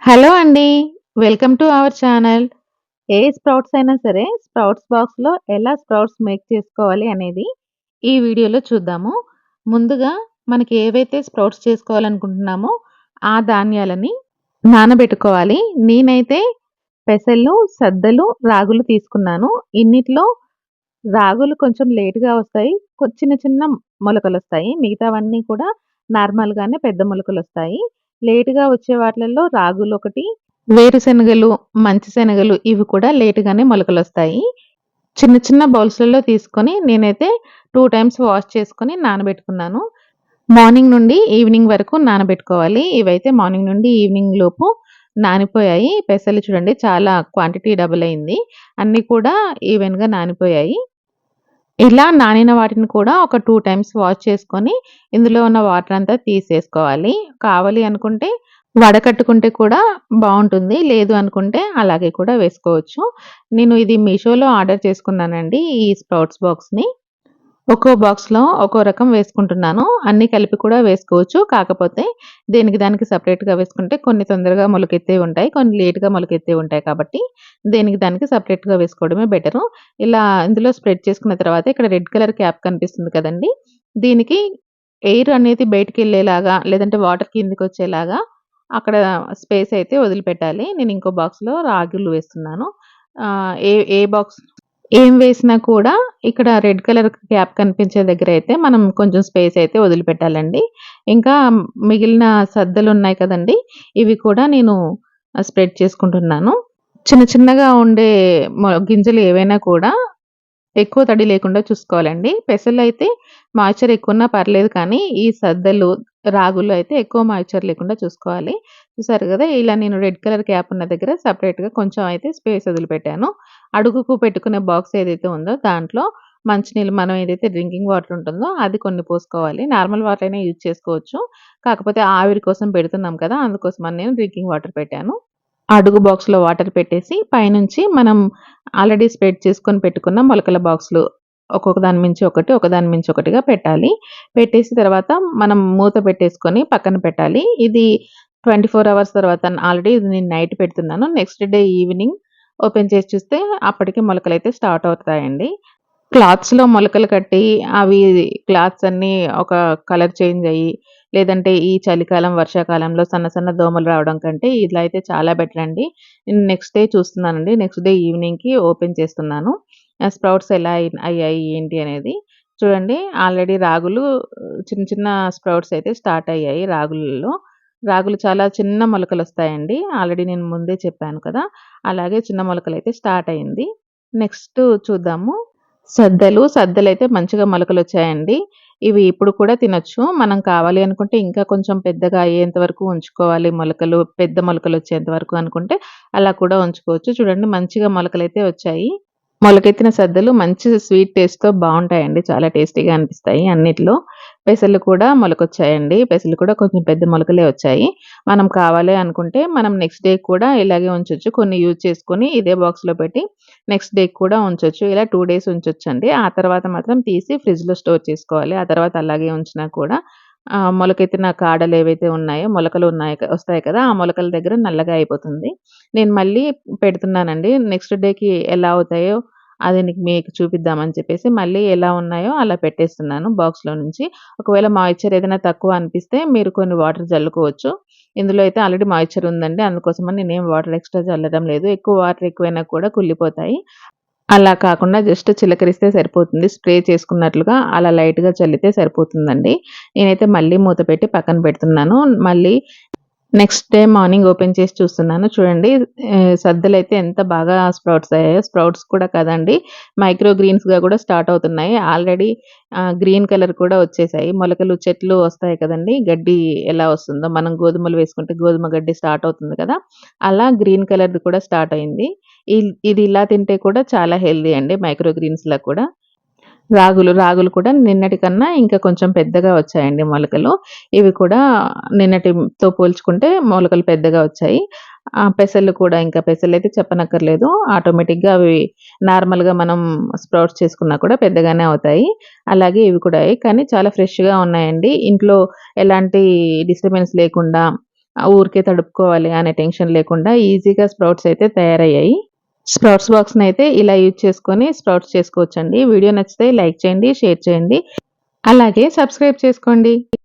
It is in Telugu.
హలో అండి. Welcome to our channel. A sprouts అయినా సరే స్ప్రౌట్స్ బాక్స్‌లో ఎలా స్ప్రౌట్స్ మేక్ చేసుకోవాలి అనేది ఈ వీడియోలో చూద్దాము. ముందుగా మనకి ఏవైతే స్ప్రౌట్స్ చేసుకోవాలనుకుంటున్నామో ఆ ధాన్యాలని నానబెట్టుకోవాలి. నేనైతే పెసలు, సద్దలు, రాగులు తీసుకున్నాను. ఇన్నిట్లో రాగులు కొంచెం లేట్‌గా వస్తాయి. చిన్న చిన్న మొలకలొస్తాయి. మిగతావన్నీ కూడా నార్మల్‌గానే పెద్ద మొలకలొస్తాయి. లేట్‌గా వచ్చే వాటిలల్లో రాగులొకటి, వేరుశనగలు, మంచి శనగలు ఇవి కూడా లేట్‌గానే మొలకలొస్తాయి. చిన్న చిన్న బౌల్స్‌లలో తీసుకొని నేనైతే 2 టైమ్స్ వాష్ చేసుకొని నానబెట్టుకున్నాను. మార్నింగ్ నుండి ఈవినింగ్ వరకు నానబెట్టుకోవాలి. ఇవైతే మార్నింగ్ నుండి ఈవినింగ్ లోపు నానిపోయాయి. పెసలు చూడండి చాలా క్వాంటిటీ డబుల్ అయింది. అన్నీ కూడా ఈవెన్‌గా నానిపోయాయి. ఇలా నానిన వాటిని కూడా ఒక 2 టైమ్స్ వాష్ చేసుకొని, ఇందులో ఉన్న వాటర్ అంతా తీసేసుకోవాలి. కావాలి అనుకుంటే వడకట్టుకుంటే కూడా బావుంటుంది. లేదు అనుకుంటే అలాగే కూడా వేసుకోవచ్చు. నేను ఇది మీషోలో ఆర్డర్ చేసుకున్నానండి ఈ స్ప్రౌట్స్ బాక్స్‌ని. ఒక్కో బాక్స్‌లో ఒక్కో రకం వేసుకుంటున్నాను. అన్నీ కలిపి కూడా వేసుకోవచ్చు. కాకపోతే దేనికి దానికి సెపరేట్‌గా వేసుకుంటే కొన్ని తొందరగా మొలకెత్తేవి ఉంటాయి. కొన్ని లేట్‌గా మొలకెత్తేవి ఉంటాయి కాబట్టి దేనికి దానికి సెపరేట్‌గా వేసుకోవడమే బెటరు. ఇలా ఇందులో స్ప్రెడ్ చేసుకున్న తర్వాత ఇక్కడ రెడ్ కలర్ క్యాప్ కనిపిస్తుంది కదండీ! దీనికి ఎయిర్ అనేది బయటికెళ్ళేలాగా లేదంటే వాటర్ కిందకొచ్చేలాగా అక్కడ స్పేస్ అయితే వదిలిపెట్టాలి. నేను ఇంకో బాక్స్‌లో రాగులు వేస్తున్నాను. ఏ ఏ బాక్స్ ఏం వేసినా కూడా ఇక్కడ రెడ్ కలర్ క్యాప్ కనిపించే దగ్గరైతే మనం కొంచెం స్పేస్ అయితే వదిలిపెట్టాలండి. ఇంకా మిగిలిన సద్దలున్నాయి కదండీ! ఇవి కూడా నేను స్ప్రెడ్ చేసుకుంటున్నాను. చిన్న చిన్నగా ఉండే గింజలు ఏవైనా కూడా ఎక్కువ తడి లేకుండా చూసుకోవాలండి. పెసలైతే మాయిశ్చర్ ఎక్కువున్నా పర్లేదు కానీ, ఈ సద్దలు, రాగులు అయితే ఎక్కువ మాయిశ్చర్ లేకుండా చూసుకోవాలి. చూసారు గదా! ఇలా నేను రెడ్ కలర్ క్యాప్ ఉన్న దగ్గర సెపరేట్‌గా కొంచెం అయితే స్పేస్ వదిలిపెట్టాను. అడుగుకు పెట్టుకునే బాక్స్ ఏదైతే ఉందో దాంట్లో మంచినీళ్ళు మనం ఏదైతే డ్రింకింగ్ వాటర్ ఉంటుందో అది కొన్ని పోసుకోవాలి. నార్మల్ వాటర్ అయినా యూజ్ చేసుకోవచ్చు. కాకపోతే ఆవిరి కోసం పెడుతున్నాం కదా! అందుకోసమని నేను డ్రింకింగ్ వాటర్ పెట్టాను. అడుగు బాక్స్‌లో వాటర్ పెట్టేసి, పైనుంచి మనం ఆల్రెడీ స్ప్రెడ్ చేసుకొని పెట్టుకున్న మొలకల బాక్స్‌లు ఒక్కొక్క దాని మించి ఒకటి, ఒకదాని మించి ఒకటిగా పెట్టాలి. పెట్టేసి తర్వాత మనం మూత పెట్టేసుకొని పక్కన పెట్టాలి. ఇది 24 అవర్స్ తర్వాత ఆల్రెడీ ఇది నేను నైట్ పెడుతున్నాను. నెక్స్ట్ డే ఈవినింగ్ ఓపెన్ చేసి చూస్తే అప్పటికి మొలకలైతే స్టార్ట్ అవుతాయండి. క్లాత్స్‌లో మొలకలు కట్టి, అవి క్లాత్స్ అన్నీ ఒక కలర్ చేంజ్ అయ్యి, లేదంటే ఈ చలికాలం, వర్షాకాలంలో సన్న సన్న దోమలు రావడం కంటే ఇలా అయితే చాలా బెటర్ అండి. నేను నెక్స్ట్ డే చూస్తున్నానండి. నెక్స్ట్ డే ఈవినింగ్‌కి ఓపెన్ చేస్తున్నాను. స్ప్రౌట్స్ ఎలా అయ్యాయి ఏంటి అనేది. చూడండి ఆల్రెడీ రాగులు చిన్న చిన్న స్ప్రౌట్స్ అయితే స్టార్ట్ అయ్యాయి రాగులలో. రాగులు చాలా చిన్న మొలకలొస్తాయండి. ఆల్రెడీ నేను ముందే చెప్పాను కదా! అలాగే చిన్న మొలకలైతే స్టార్ట్ అయింది. నెక్స్ట్ చూద్దాము. సద్దలైతే మంచిగా మొలకలొచ్చాయండి. ఇవి ఇప్పుడు కూడా తినొచ్చు. మనం కావాలి అనుకుంటే ఇంకా కొంచెం పెద్దగా అయ్యేంత వరకు ఉంచుకోవాలి మొలకలు, పెద్ద మొలకలొచ్చేంత వరకు అనుకుంటే అలా కూడా ఉంచుకోవచ్చు. చూడండి మంచిగా మొలకలైతే వచ్చాయి. మొలకెత్తిన సద్దలు మంచి స్వీట్ టేస్ట్‌తో బావుంటాయండి. చాలా టేస్టీగా అనిపిస్తాయి అన్నిట్లో. పెసలు కూడా మొలకొచ్చాయండి. పెసలు కూడా కొంచెం పెద్ద మొలకలే వచ్చాయి. మనం కావాలి అనుకుంటే మనం నెక్స్ట్ డే కూడా ఇలాగే ఉంచొచ్చు. కొన్ని యూజ్ చేసుకొని ఇదే బాక్స్‌లో పెట్టి నెక్స్ట్ డేకి కూడా ఉంచొచ్చు. ఇలా 2 డేస్ ఉంచొచ్చండి. ఆ తర్వాత మాత్రం తీసి ఫ్రిడ్జ్‌లో స్టోర్ చేసుకోవాలి. ఆ తర్వాత అలాగే ఉంచినా కూడా మొలకెత్తిన కాడలేవైతే ఉన్నాయో మొలకలు ఉన్నాయి వస్తాయి కదా! ఆ మొలకల దగ్గర నల్లగా అయిపోతుంది. నేను మళ్ళీ పెడుతున్నానండి. నెక్స్ట్ డేకి ఎలా అవుతాయో అది మీకు చూపిద్దామని చెప్పేసి మళ్ళీ ఎలా ఉన్నాయో అలా పెట్టేస్తున్నాను బాక్స్‌లో నుంచి. ఒకవేళ మాయిశ్చర్ ఏదైనా తక్కువ అనిపిస్తే మీరు కొన్ని వాటర్ జల్లుకోవచ్చు. ఇందులో అయితే ఆల్రెడీ మాయిశ్చర్ ఉందండి. అందుకోసమని నేనేం వాటర్ ఎక్స్‌ట్రా జల్లడం లేదు. ఎక్కువ వాటర్ ఎక్కువైనా కూడా కుళ్ళిపోతాయి. అలా కాకుండా జస్ట్ చిలకరిస్తే సరిపోతుంది. స్ప్రే చేసుకున్నట్లుగా అలా లైట్‌గా చల్లితే సరిపోతుందండి. నేనైతే మళ్ళీ మూత పెట్టి పక్కన పెడుతున్నాను. మళ్ళీ నెక్స్ట్ డే మార్నింగ్ ఓపెన్ చేసి చూస్తున్నాను. చూడండి సద్దలైతే ఎంత బాగా స్ప్రౌట్స్ అయ్యాయో. స్ప్రౌట్స్ కూడా కాదండి. మైక్రో గ్రీన్స్‌గా కూడా స్టార్ట్ అవుతున్నాయి. ఆల్రెడీ గ్రీన్ కలర్ కూడా వచ్చేసాయి. మొలకలు చెట్లు వస్తాయి కదండీ! గడ్డి ఎలా వస్తుందో మనం గోధుమలు వేసుకుంటే గోధుమ గడ్డి స్టార్ట్ అవుతుంది కదా! అలా గ్రీన్ కలర్‌ది కూడా స్టార్ట్ అయింది. ఇది ఇలా తింటే కూడా చాలా హెల్తీ అండి మైక్రో గ్రీన్స్‌లా కూడా. రాగులు కూడా నిన్నటి కన్నా ఇంకా కొంచెం పెద్దగా వచ్చాయండి మొలకలు. ఇవి కూడా నిన్నటితో పోల్చుకుంటే మొలకలు పెద్దగా వచ్చాయి. పెసలు కూడా ఇంకా పెసలైతే చెప్పనక్కర్లేదు. ఆటోమేటిక్‌గా అవి నార్మల్‌గా మనం స్ప్రౌట్స్ చేసుకున్నా కూడా పెద్దగానే అవుతాయి. అలాగే ఇవి కూడా కానీ చాలా ఫ్రెష్‌గా ఉన్నాయండి. ఇంట్లో ఎలాంటి డిస్టర్బెన్స్ లేకుండా ఊరికే తడుపుకోవాలి అనే టెన్షన్ లేకుండా ఈజీగా స్ప్రౌట్స్ అయితే తయారయ్యాయి. స్ప్రౌట్స్ బాక్స్‌నైతే ఇలా యూజ్ చేసుకొని స్ప్రౌట్స్ చేసుకోవచ్చండి. వీడియో నచ్చితే లైక్ చేయండి, షేర్ చేయండి. అలాగే సబ్స్క్రైబ్ చేసుకోండి.